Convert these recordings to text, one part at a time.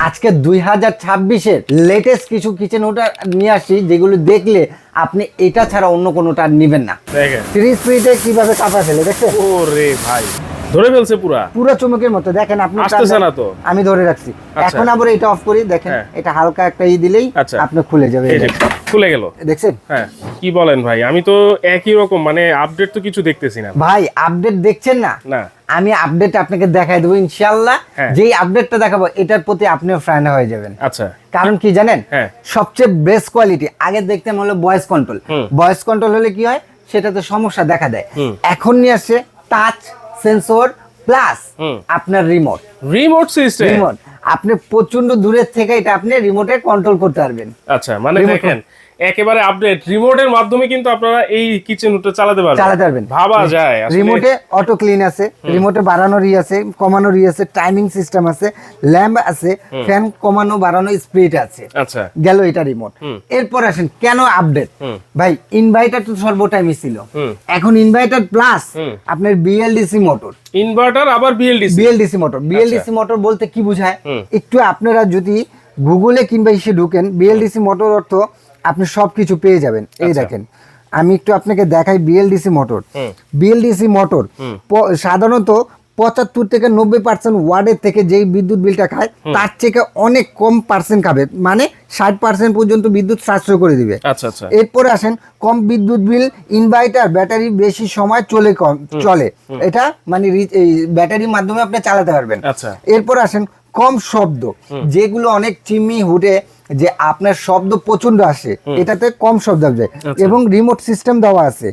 আজকে 2026-এর লেটেস্ট কিছু কিচেন ওটার নিয়ে আসি, যেগুলো দেখলে আপনি এটা ছাড়া অন্য কোনোটা নেবেন না। দেখেন 30 স্পিডে কিভাবে কাঁপা ফেলে, দেখছেন? ওরে ভাই ধরে ফেলছে পুরো চমকের মতো। দেখেন আপনি আসতেছে না তো, আমি ধরে রাখছি। এখন আবার এটা অফ করি, দেখেন এটা হালকা একটা দিলেই আপনি খুলে যাবে। এই যে খুলে গেল, দেখছেন? হ্যাঁ কি বলেন ভাই, আমি তো একই রকম মানে আপডেট তো কিছু দেখতেছি না ভাই। আপডেট দেখছেন না? না, আমি আপডেট আপনাকে দেখাই দেবো ইনশাআল্লাহ। যেই আপডেটটা দেখাবো এটার প্রতি আপনিও ফ্যান হয়ে যাবেন। আচ্ছা, কারণ কি জানেন, সবচেয়ে বেস্ট কোয়ালিটি আগে দেখতাম হলো ভয়েস কন্ট্রোল। ভয়েস কন্ট্রোল হলে কি হয়, সেটাতে সমস্যা দেখা দেয়। এখন নিয়ে আসছে টাচ সেন্সর প্লাস আপনার রিমোট সিস্টেম। আপনি প্রচন্ড দূরের থেকে এটা আপনি রিমোটে কন্ট্রোল করতে পারবেন। আচ্ছা, মানে দেখেন একেবারে আপডেট রিমোটের মাধ্যমে কিন্তু আপনারা এই কিচেন ওটা চালাতে পারবেন। ভাবা যায় রিমোটে অটো ক্লিন আছে, রিমোটে বাড়ানোর আছে, কমানোর আছে, টাইমিং সিস্টেম আছে, ল্যাম্প আছে, ফ্যান কমানো বাড়ানো স্পিড আছে। আচ্ছা, গেল এটা রিমোট। এরপর আসেন কেন আপডেট ভাই, ইনভার্টার তো সর্বটাইমই ছিল, এখন ইনভার্টার প্লাস আপনার বিএলডিসি মোটর। ইনভার্টার আবার বিএলডিসি মোটর। বিএলডিসি মোটর বলতে কি বোঝায়, একটু আপনারা যদি গুগলে কিংবা এসে ঢুকেন, বিএলডিসি মোটর অর্থ আপনি সবকিছু পেয়ে যাবেন। এই দেখেন আমি একটু আপনাকে দেখাই বিএলডিসি মোটর। বিএলডিসি মোটর সাধারণত 75 থেকে 90% ওয়ার্ডের থেকে যেই বিদ্যুৎ বিলটা খায় তার থেকে অনেক কম পার্সেন্ট খাবে, মানে 60% পর্যন্ত বিদ্যুৎ সাশ্রয় করে দিবে। এরপরে আসেন কম বিদ্যুৎ বিল, ইনভার্টার ব্যাটারি বেশি সময় চলে, এটা মানে এই ব্যাটারির মাধ্যমে আপনি চালাতে পারবেন। এরপর আসেন কম শব্দ, যেগুলো অনেক চিমনি হুডে যে আপনার শব্দ প্রচন্ড আসে, এটাতে কম শব্দ আসবে এবং রিমোট সিস্টেম দেওয়া আছে।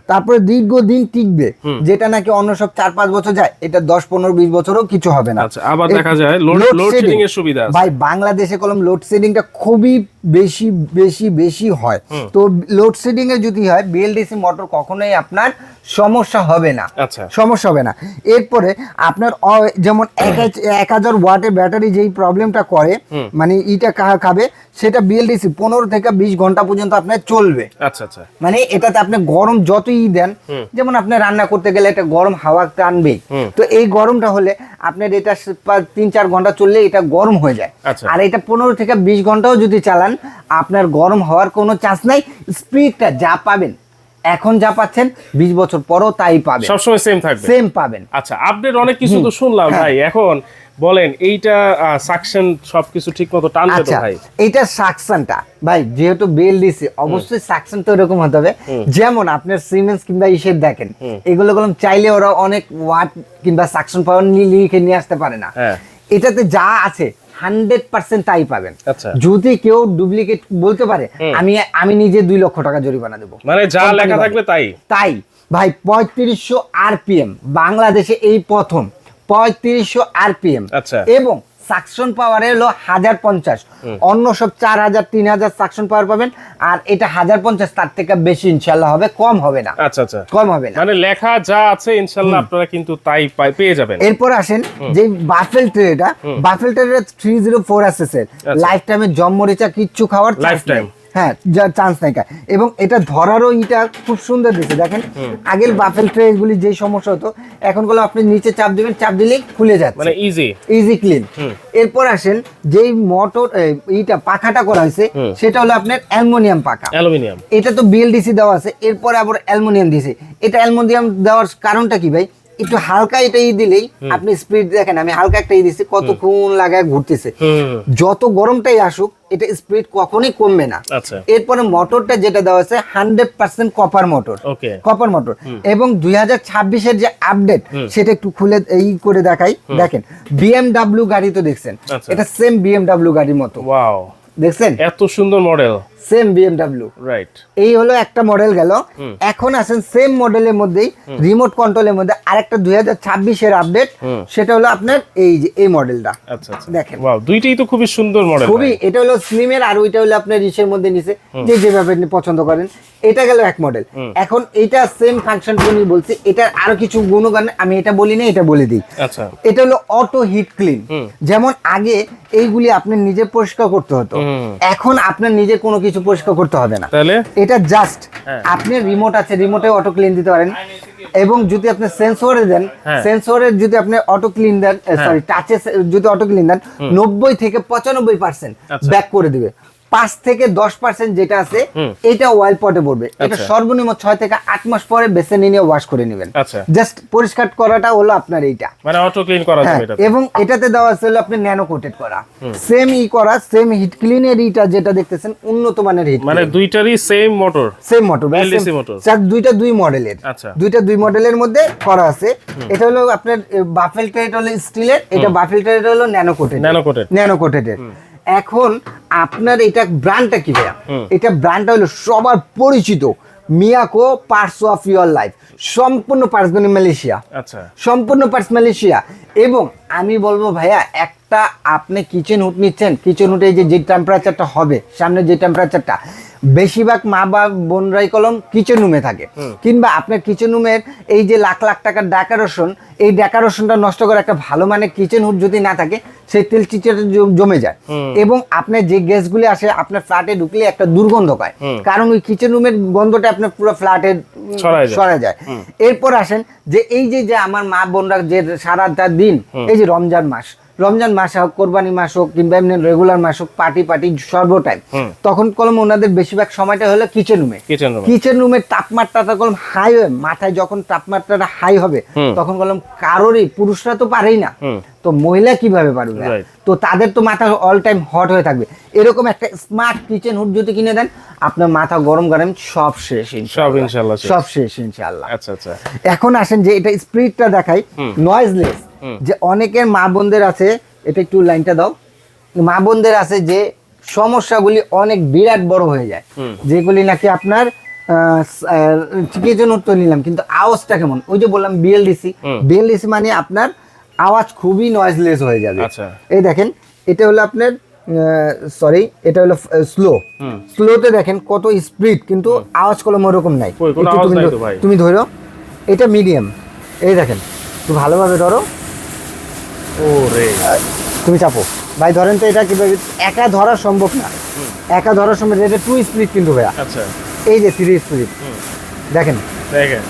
তারপরে দীর্ঘদিন টিকবে, যেটা নাকি অন্য সব 4-5 বছর যায়, এটা 10, 15, 20 বছরও কিছু হবে না। আবার দেখা যায় লোডশেডিং এর সুবিধা আছে ভাই। বাংলাদেশে কলম লোডশেডিংটা খুবই বেশি হয়, তো লোডশেডিং এ যদি হয় বিএলডিসি মোটর কখনোই আপনার সমস্যা হবে না। এরপরে আপনার যেমন 1000 ওয়াটের ব্যাটারি যেই প্রবলেমটা করে, মানে ইটা খাবে, সেটা বিএলডিসি 15 থেকে 20 ঘন্টা পর্যন্ত আপনার চলবে। মানে এটাতে আপনি গরম যতই দেন, যেমন আপনি রান্না করতে গেলে এটা গরম হাওয়া টানবে, তো এই গরমটা হলে আপনার এটা 3-4 ঘন্টা চললে এটা গরম হয়ে যায়। আর এটা 15 থেকে 20 ঘন্টাও যদি চালান, আপনার গরম হওয়ার কোনো চান্স নাই। স্পিডটা যা পাবেন এখন যা পাচ্ছেন 20 বছর পরও তাই পাবেন, সবসময় সেম পাবেন। আচ্ছা, আপডেট অনেক কিছু তো শুনলাম ভাই, এখন বলেন এইটা সাকশন সবকিছু ঠিকমতো টানবে তো ভাই? এইটা সাকশনটা ভাই যেহেতু বিএলডিসি, অবশ্যই সাকশন তো এরকম হতে হবে। যেমন আপনার সিমেন্স কিংবা ইসের দেখেন, এগুলো চাইলে ওরা অনেক ওয়াট কিংবা সাকশন পাওয়ার লিখে নিয়ে আসতে পারে না। এটাতে যা আছে 100% তাই পাবেন। যদি কেউ ডুপ্লিকেট বলতে পারে, আমি নিজে 2 লক্ষ টাকা জরিমানা দেবো। মানে যা লেখা থাকবে তাই ভাই। 3500 আরপিএম বাংলাদেশে এই প্রথম 3500 আরপিএম, এবং সাকশন পাওয়ার হলো 1050। অন্য সব 4000 3000 সাকশন পাওয়ার পাবেন, আর এটা 1050, তার থেকে বেশি ইনশাআল্লাহ হবে, কম হবে না। কম হবে না, মানে লেখা যা আছে ইনশাআল্লাহ আপনারা কিন্তু তাই পেয়ে যাবেন। এরপর আসেন যে বাফেল ট্রেটা, বাফেল ট্রেটা 304 এসএস এর লাইফ টাইমে জম্মরিচা কিচ্ছু খাওয়ার লাইফ টাইম, হ্যাঁ চান্স নাই। এবং এটা ধরারও ইটা খুব সুন্দর দিচ্ছে। দেখেন আগের বাফেল ট্রে গুলি যে সমস্যা হতো, এখন গুলো আপনি নিচে চাপ দিবেন, চাপ দিলেই খুলে যাচ্ছে, মানে ইজি ক্লিন। এরপর আসেন যেই মোটর এইটা পাখাটা করা হয়েছে, সেটা হলো আপনার অ্যালুমিনিয়াম পাখা। এটা তো বিএলডিসি দেওয়া আছে, এরপর আবার অ্যালুমিনিয়াম দিয়েছে। এটা অ্যালুমিনিয়াম দেওয়ার কারণটা কি ভাই, একটু হালকা এটা দিলেই আপনি স্পিড দেখেন, আমি হালকা একটা দিচ্ছি, কতক্ষণ লাগায় ঘুরতেছে। যত গরমটাই আসুক এটা স্পিড কখনোই কমবে না। এরপরে মোটরটা যেটা দেওয়া আছে 100% কপার মোটর। এবং 2026-এর যে আপডেট, সেটা একটু খুলে করে দেখাই। দেখেন বিএমডব্লিউ গাড়ি তো দেখছেন, এটা সেম বিএমডব্লিউ গাড়ির মতো। দেখছেন এত সুন্দর মডেল, সেম বিএমডব্লিউ, রাইট? এই হলো একটা মডেল গেল। এখন আসেন সেম মডেলের মধ্যেই রিমোট কন্ট্রোলের মধ্যে আরেকটা 2026-এর আপডেট, সেটা হলো আপনার এই যে এই মডেলটা। দেখেন ওয়াও, দুইটাই তো খুবই সুন্দর মডেল, খুবই। এটা হলো স্লিমের, আর ওইটা হলো আপনার রিচের মধ্যে নিচে, যেভাবে আপনি পছন্দ করেন। এটা গেল এক মডেল। এখন এটা সেম ফাংশন উনি বলছি, এটার আরো কিছু গুণগান আমি এটা বলি না, এটা বলে দিই। এটা হলো অটো হিট ক্লিন। যেমন আগে এইগুলি আপনি নিজে পরিষ্কার করতে হতো, এখন আপনার নিজে কোনো কিছু পরিষ্কার করতে হবে না। এটা জাস্ট আপনার রিমোট আছে, রিমোটে অটো ক্লিন দিতে পারেন। এবং যদি আপনি সেন্সরে দেন, সেন্সরের যদি আপনি অটো ক্লিন দেন, সরি টাচে যদি অটো ক্লিন দেন, 90 থেকে 95% ব্যাক করে দিবে। 5 থেকে 10% যেটা আছে এটা অয়েল পটে পড়বে। এটা সর্বনিম্ন 6 থেকে 8 মাস পরে বেসিনে নিয়ে ওয়াশ করে নেবেন। জাস্ট পরিষ্কার করাটা হলো আপনার এইটা, মানে অটো ক্লিন করা যাবে এটা। এবং এটাতে দেওয়া আছে হলো আপনি ন্যানো কোটেড করা, সেম করা, সেম হিট ক্লিনের এটা যেটা দেখতেছেন উন্নত মানের হিট, মানে দুইটারই same motor, same motor, BLDC motor, sir দুই মডেলের, দুই মডেলের মধ্যে করা আছে। এটা হলো আপনার বাফেলটা, এটা হলো স্টিলের, এটা বাফেলটা হলো ন্যানো কোটেডের। এখন আপনার এটা ব্র্যান্ডটা কি ভাইয়া? এটা ব্র্যান্ডটা হলো সবার পরিচিত Miyako parts of your life, সম্পূর্ণ পার্টস মালয়েশিয়া, সম্পূর্ণ পার্টস মালয়েশিয়া। এবং আমি বলবো ভাইয়া, একটা আপনি কিচেন হুড নিচ্ছেন, কিচেন হুডে যে টেম্পারেচারটা হবে, সামনে যে টেম্পারেচারটা, বেশিরভাগ মা বা বোনরাই কলম কিচেন রুমে থাকে, কিংবা আপনার কিচেন রুমের এই যে লাখ লাখ টাকার ডেকোরেশন, এই ডেকোরেশনটা নষ্ট করে একটা ভালো মানের কিচেন হুড যদি না থাকে, সেই তেল চিচিটা জমে যায়, এবং আপনার যে গ্যাসগুলি আসে আপনার ফ্ল্যাটে ঢুকলে একটা দুর্গন্ধ পায়, কারণ ওই কিচেন রুমের গন্ধটা আপনার পুরো ফ্ল্যাটে ছড়ায় যায়। এরপর আসেন যে এই যে আমার মা বোনরা যে সারাটা দিন, এই যে রমজান মাস হোক, কোরবানি মাস হোক, কিংবা এমনি রেগুলার মাস হোক, পার্টি সর্বটাইম, তখন কলম ওনাদের বেশিরভাগ সময়টা হলো কিচেন রুমের তাপমাত্রাটা কলম হাই হয়, মাথায় যখন তাপমাত্রাটা হাই হবে তখন কলম কারোরই, পুরুষরা তো পারেই না, তো মহিলা কিভাবে পারবে? তো তাদের তো মাথা অল টাইম হট হয়ে থাকবে। এরকম একটা স্মার্ট কিচেন হুড যদি কিনে দেন, আপনার মাথা গরম সব শেষ ইনশাআল্লাহ। আচ্ছা, এখন আসেন যে এটা স্পিডটা দেখাই, নয়েজলেস। যে অনেকের মা বোনদের আছে, এটা একটু লাইনটা দাও, মা বোনদের আছে যে সমস্যাগুলি অনেক বিরাট বড় হয়ে যায়, যেগুলি নাকি আপনার কিচেন হুড তো নিলাম, কিন্তু আওয়াজটা কেমন? ওই যে বললাম বিএলডিসি মানে আপনার আওয়াজ খুবই নয়েজলেস হয়ে যাবে। এই দেখেন, এটা হলো আপনার সরি, এটা হলো স্লোতে দেখেন কত স্পিড, কিন্তু আওয়াজ কলম ওরকম নাই। তুমি ধরো, এটা মিডিয়াম, এই দেখেন, একটু ভালোভাবে ধরো, তুমি চাপো ভাই, ধরেন তো। এটা কিভাবে একা ধরা সম্ভব না, এটা 2 স্পিড কিন্তু ভাইয়া। এই যে 3 স্পিড দেখেন,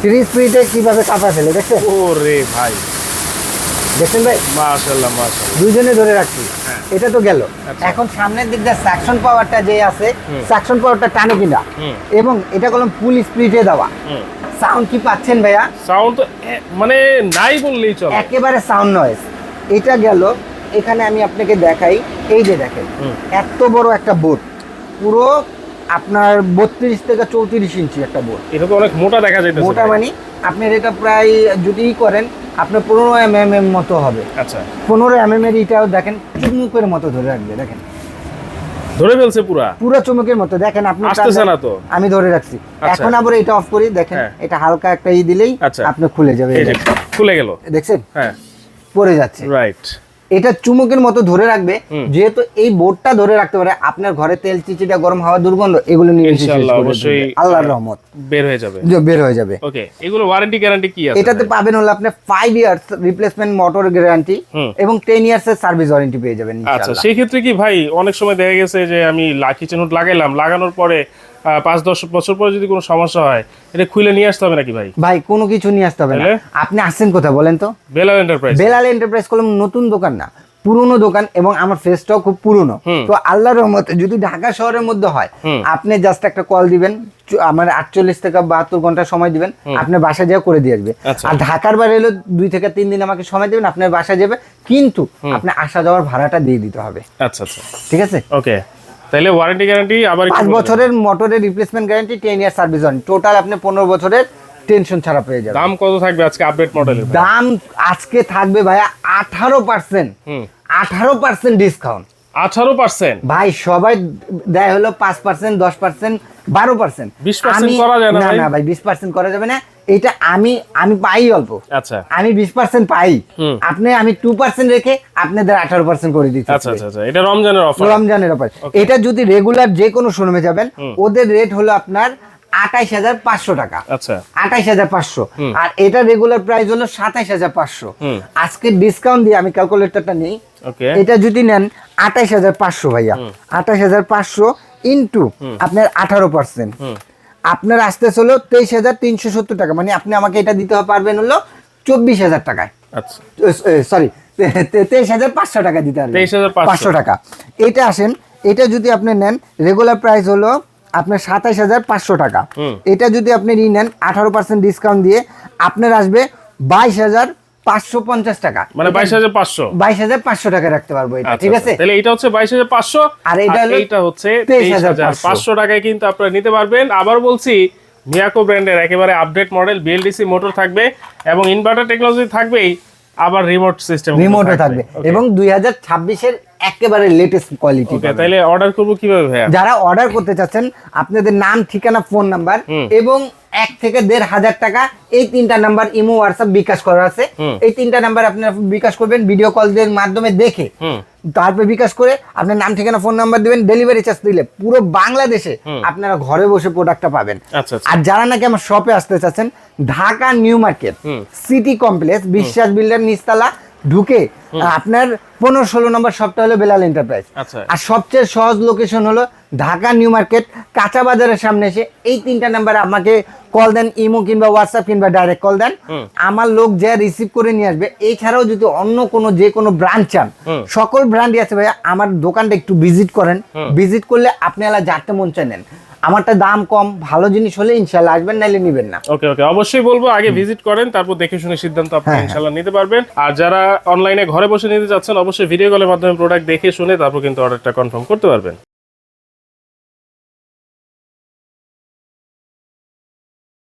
3 স্পিডে কিভাবে কাঁপা ফেলে, দেখছেন? ভাই দেখছেন ভাই, মাশাআল্লাহ দুইজনে ধরে রাখছি। এটা তো গেল। এখন সামনের দিকটা সাকশন পাওয়ারটা যে আছে, সাকশন পাওয়ারটা টানে কিনা, এবং এটা কলম ফুল স্পিডে দেওয়া। সাউন্ড কি পাচ্ছেন ভাইয়া? সাউন্ড তো মানে নাই বললেই চলে, একেবারে সাউন্ড নয়েজ। এটা গেল। এখানে আমি আপনাকে দেখাই, এই যে দেখেন এত বড় একটা বোর্ড, পুরো আপনার 32 থেকে 34 ইঞ্চি একটা বোর্ড। এটা তো অনেক মোটা দেখা যাইতেছে। মোটা মানে আপনার এটা প্রায় যদি করেন আপনার 15 mm মতো হবে। 15 mm এর এটাও দেখেন চুমুকের মতো ধরে রাখবে, দেখেন ধরে ফেলছে পুরো চুমুকের মতো। দেখেন আপনি আসতেছে না তো, আমি ধরে রাখছি। এখন আবার এটা অফ করি, দেখেন এটা হালকা একটা দিলেই আপনি খুলে যাবে, খুলে গেল, দেখছেন? পড়ে যাচ্ছে, রাইট। এটা চুমুকের মতো ধরে রাখবে, যেহেতু এই বোর্ডটা ধরে রাখতে পারে। আপনার ঘরে তেল চিচিটা, গরম হাওয়া, দুর্গন্ধ, এগুলো নিয়ে ইনশাআল্লাহ অবশ্যই আল্লাহর রহমত বের হয়ে যাবে। ওকে, এগুলো ওয়ারেন্টি গ্যারান্টি কি আছে? এটাতে পাবেন হলো আপনি 5 ইয়ার্স রিপ্লেসমেন্ট মোটর গ্যারান্টি এবং 10 ইয়ার্স এর সার্ভিস ওয়ারেন্টি পেয়ে যাবেন ইনশাআল্লাহ। আচ্ছা, সেই ক্ষেত্রে কি ভাই অনেক সময় দেখা গেছে যে আমি কিচেন হুড লাগাইলাম, লাগানোর পরে 5-10 বছর পরে যদি কোনো সমস্যা হয়, এটা খুলে নিয়ে আসতে হবে নাকি ভাই? ভাই কোনো কিছু নিয়ে আসতে হবে না। আপনি আসছেন কোথায় বলেন তো? বেলাল এন্টারপ্রাইজ কলম নতুন দোকান না, পুরনো দোকান, এবং আমার ফেসটাও খুব পুরনো। তো আল্লাহর রহমতে যদি ঢাকা শহরের মধ্যে হয়, আপনি জাস্ট একটা কল দিবেন, আমার 48 থেকে 72 ঘন্টা সময় দিবেন, আপনার বাসায় যা করে দিয়ে আসবে। আর ঢাকার বাইরে হলো 2 থেকে 3 দিন আমাকে সময় দিবেন, আপনার বাসায় যাবে, কিন্তু আপনি আসা যাওয়ার ভাড়াটা দিয়ে দিতে হবে। আচ্ছা, ঠিক আছে, ওকে। তাহলে ওয়ারেন্টি গ্যারান্টি আবার 5 বছরের মোটরের replacement guarantee, 10 year service warranty, total আপনি 15 বছরের টেনশন ছাড়া পেয়ে যাবেন। দাম কত থাকবে আজকে আপডেট মডেলের? দাম আজকে থাকবে ভাইয়া 18%। 18% ডিসকাউন্ট। 18%? ভাই সবাই দেয় হলো 5%, 10%, 12%। 20% করা যায় না? না ভাই, 20% করা যাবে না। এটা আমি পাই অল্প। আচ্ছা, আমি 20% পাই, আমি 2% রেখে আপনাদের 18% করে দিচ্ছি। আচ্ছা, এটা রমজানের অফার। এটা যদি রেগুলার যে কোনো শোরুমে যাবেন, ওদের রেট হলো আপনার 28,500 টাকা। 28,500। আর এটা রেগুলার প্রাইস হলো 27,500। আজকে ডিসকাউন্ট দিয়ে আমি ক্যালকুলেটরটা নেই, এটা যদি নেন 28,500 ভাইয়া, 28,500 ইনটু আপনার 18%, আপনার আসতেছে হলো 23,370 টাকা, মানে আপনি আমাকে এটা দিতে পারবেন হলো 24,000 টাকায়, আচ্ছা সরি 23,500 টাকা দিতে পারবেন, 23,500 টাকা। এটা আসেন, এটা যদি আপনি নেন রেগুলার প্রাইস হলো আপনার 27,500 টাকা। এটা যদি আপনি নেন 18% ডিসকাউন্ট দিয়ে আপনার আসবে 22,550 টাকা, মানে 22,500 22,500 টাকা রাখতে পারবো এটা, ঠিক আছে? তাহলে এটা হচ্ছে 22,500 আর এইটা হচ্ছে 23,500 টাকায় কিন্তু আপনারা নিতে পারবেন। আবার বলছি, মিয়াকো ব্র্যান্ডের একেবারে আপডেট মডেল বিএলডিসি মোটর থাকবে এবং ইনভার্টার টেকনোলজি থাকবেই, আবার রিমোট সিস্টেম রিমোটও থাকবে এবং 2026 এর একেবারে লেটেস্ট কোয়ালিটি। ওকে, তাহলে অর্ডার করব কিভাবে ভাইয়া? যারা অর্ডার করতে চাচ্ছেন, আপনাদের নাম, ঠিকানা, ফোন নাম্বার এবং 1 থেকে 1,500 টাকা, এই 3টা নাম্বার ইমো, হোয়াটসঅ্যাপ, বিকাশ করা আছে। এই 3টা নাম্বার আপনারা বিকাশ করবেন, ভিডিও কলের মাধ্যমে দেখে তারপর বিকাশ করে আপনার নাম, ঠিকানা, ফোন নাম্বার দিবেন। ডেলিভারি চার্জ দিলে পুরো বাংলাদেশে আপনারা ঘরে বসে প্রোডাক্টটা পাবেন। আচ্ছা আচ্ছা। আর যারা নাকি আমার শপে আসতে চাচ্ছেন, Dhaka new market city complex, বিশ্বাস বিল্ডার নিচতলা ঢুকে আপনার 15-16 নম্বর শপটা হলো বেলাল এন্টারপ্রাইজ। আচ্ছা। আর সবচেয়ে সহজ লোকেশন হলো ঢাকা নিউ মার্কেট কাঁচা বাজারের সামনে এসে এই 3টা নাম্বারে আমাকে কল দেন, ইমো কিংবা হোয়াটসঅ্যাপ কিংবা ডাইরেক্ট কল দেন, আমার লোক যা রিসিভ করে নিয়ে আসবে। এছাড়াও যদি অন্য কোনো যে কোনো ব্র্যান্ড চান, সকল ব্র্যান্ডই আছে ভাইয়া। আমার দোকানটা একটু ভিজিট করেন, ভিজিট করলে আপনি আলা যাতে মন চায় নেন। আমারটা দাম কম, ভালো জিনিস হলে ইনশাআল্লাহ আসবেন, নাইলে নিবেন না। ওকে ওকে, অবশ্যই বলবো আগে ভিজিট করেন, তারপর দেখে শুনে সিদ্ধান্ত আপনি ইনশাআল্লাহ নিতে পারবেন। আর যারা অনলাইনে ঘরে বসে নিতে যাচ্ছেন, অবশ্যই ভিডিও কলের মাধ্যমে প্রোডাক্ট দেখে শুনে তারপর কিন্তু অর্ডারটা কনফার্ম করতে পারবেন।